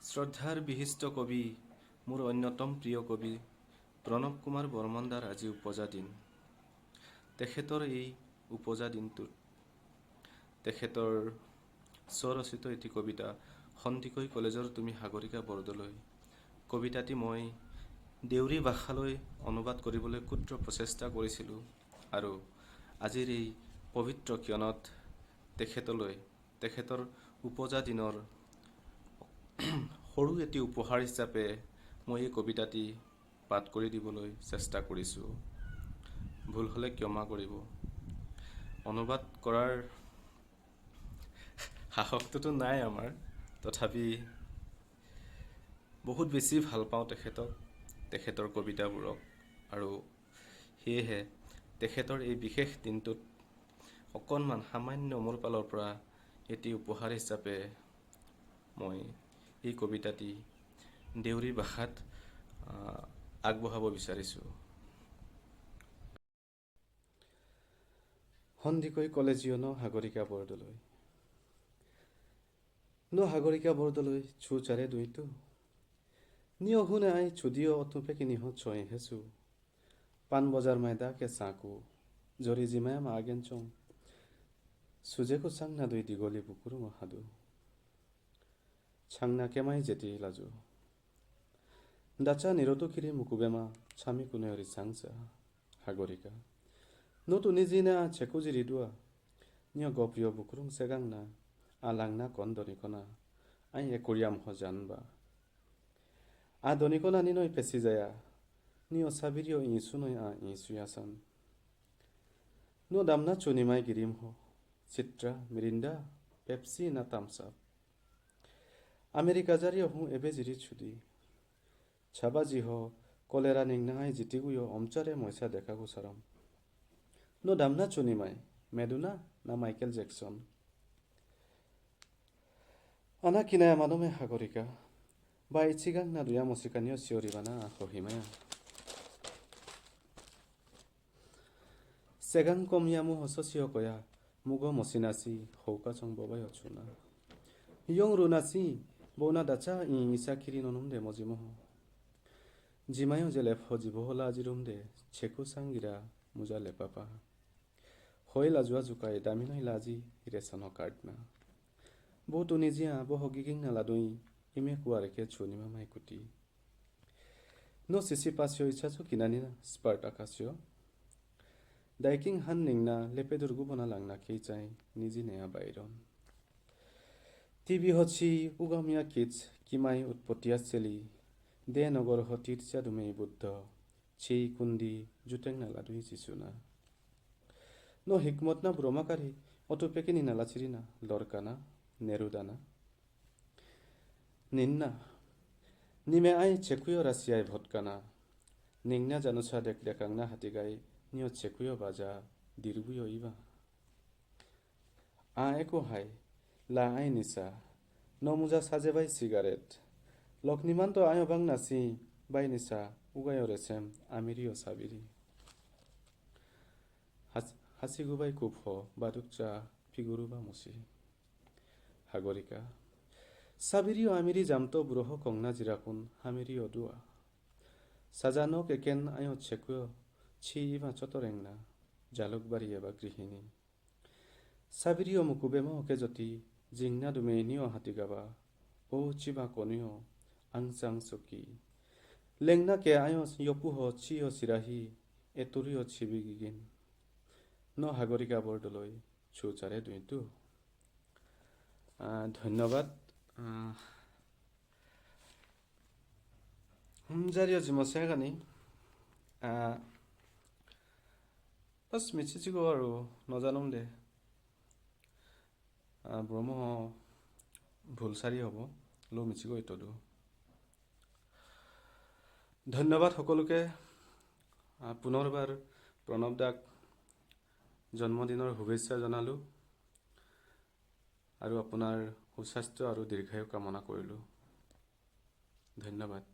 শ্ৰদ্ধাৰ বিশিষ্ট কবি মোৰ অন্যতম প্ৰিয় কবি প্ৰণৱ কুমাৰ বৰ্মনদাৰ আজি উপজা দিন। তেখেতৰ এই উপজা দিনটোত তেখেতৰ স্বৰচিত এটি কবিতা সন্দিকৈ কলেজৰ তুমি সাগৰিকা বৰদলৈ কবিতাটি মই দেউৰী ভাষালৈ অনুবাদ কৰিবলৈ ক্ষুদ্ৰ প্ৰচেষ্টা কৰিছিলোঁ আৰু আজিৰ এই পবিত্ৰ ক্ষণত তেখেতলৈ তেখেতৰ উপজা দিনৰ সৰু এটি উপহাৰ হিচাপে মই এই কবিতাটি পাঠ কৰি দিবলৈ চেষ্টা কৰিছোঁ। ভুল হ'লে ক্ষমা কৰিব। অনুবাদ কৰাৰ সাহসটোতো নাই আমাৰ, তথাপি বহুত বেছি ভাল পাওঁ তেখেতৰ কবিতাবোৰক আৰু সেয়েহে তেখেতৰ এই বিশেষ দিনটোত অকণমান সামান্য মোৰ ফালৰ পৰা এটি উপহাৰ হিচাপে মই এই কবিতাটি দেউৰী ভাষাত আগবঢ়াব বিচাৰিছোঁ। সন্দিকৈ কলেজীয় ন সাগৰিকা বৰদলৈ সাগৰিকা বৰদলৈ ছুচাৰে দুইটো নিয় হুনে আই ছুদিও অথুপে কিনিহ ছয় হেছু পান বজাৰ মাইদা কে চাকু জৰি জিমায় মাগেন চং সুজেকো চাংনা দুই দীঘলী বুকুৰু মহাদু চাংনা কেমাই যেতি লাজু দাচা নিৰতুখিৰি মুকুবেমা চামি কুনেয়ৰি চাংচা সাগৰিকা নতু নিজিনা চেকুজিৰি দুৱা নিয় গপ্ৰিয় বুকুৰুং চেগাংনা আলাংনা কন দনিকনা আই একৰিয়াম হ জানবা আ দনিকনা নিনৈ পেচি যায়া নিয় চাবিৰিয় ইঁচু নৈ আ ইঁচুয়াচান ন দামনা চুনিমাই গিৰিম হ চিত্ৰা মিৰিন্দা পেপসি না তামসাপ আমেরিকা জারিয় হুঁ এবে জিরি ছুদি ছাবাজি হ কলেরা নিংনাহাই জিতিগুয় অমচারে ময়সা দেখা গুসারাম ন দামনা চুনিমাই মেডুনা না মাইকেল জ্যাকসন আনা কিনায়া মানমে সাগরিকা বা ইচিগাং না দুয়া মসিকানিয় চিয়রিবানা আখহিমায়া সেগাং কমিয়ামু হসসিয় কয়া মুগো মসিনাসি হৌকা চং ববাই অচুনা ইয়ং রুনাসি বৌনা দাচা ইসা খিরি ননুম দে মজিমহ জিমায়ো যে লেফ জিবহলা আজিরুম দে ছেকু সাংগিরা মুজা লেপাপা হয় লাজুয়া জুকাই দামিনই লাজি রেশন কার্ডনা বৌ তুনিজিয়া বহ গিগিং না লাদুই ইমে কুয়ারেকে ছুনিমা মাইকুটি নো সিসি পাসিও ইচ্ছাচু কিনানি না স্পার্টাকাসিও দাইকিং হান নিংনা লেপে দুর্গুবনা লাংনা কেইচাই নিজি নেয়া বাইরন টিভি হচ্ছি উগামিয়া কিডস কিমাই উৎপত্তিয়া চেলি দে নগর হতিরচা দুমেই বুদ্ধ ছি কুন্দি জুটেং নালাদুই চিচুনা ন হিকমত না ব্রহ্মাকারী অটোপেকে নিনালাচিরি না লরকানা নেরুদানা নিন্না নিমে আই চেকুয় রাশিয়ায় ভটকানা নিংনা জানুসা দেখ দেখাংনা হাতিগাই নিয় চেকুয় বাজা দিরগুয় ইবা আ একো হাই লা আই নিসা নমুজা সাজে বাই সিগারেট লকনিমান তো আয় বাং নাসি বাই নিসা উগায় রেছেম আমিরিও সাবিরি হাসিগুবাই কুফ বাদুকচা ফিগুরুবা মুসি সাগরিকা সাবিরিও আমিরি জামতো ব্রহ কংনা জিরাকুন হামিরিও দুয়া সাজানো কেকেন আয় চেকুয় ছি ইবা চতরেংনা জালুকবাড়ি এবা গৃহিণী সাবিরিও মুকুবেম ওকে যতি জিংনা দুমে নিয় হাতিগাবা ও চিবা কনিয় আংচাং চকি লেংনা কে আয় ইয়পুহ চিয় চিরাহি এতুরিয় চিবিগিগিন ন সাগরিকা বৰদলৈ ছুচাৰে দুইটো ধন্যবাদ জাৰিও জিমসেগানি বাস মিছিচিগো আৰু নজানুম দে ব্ৰহ্ম ভুলচাৰি হ'ব লো মিছিগো ইতদু ধন্যবাদ সকলোকে পুনৰবাৰ প্ৰণৱ দাক জন্মদিনৰ শুভেচ্ছা জনালোঁ আৰু আপোনাৰ সুস্বাস্থ্য আৰু দীৰ্ঘায়ু কামনা কৰিলোঁ। ধন্যবাদ।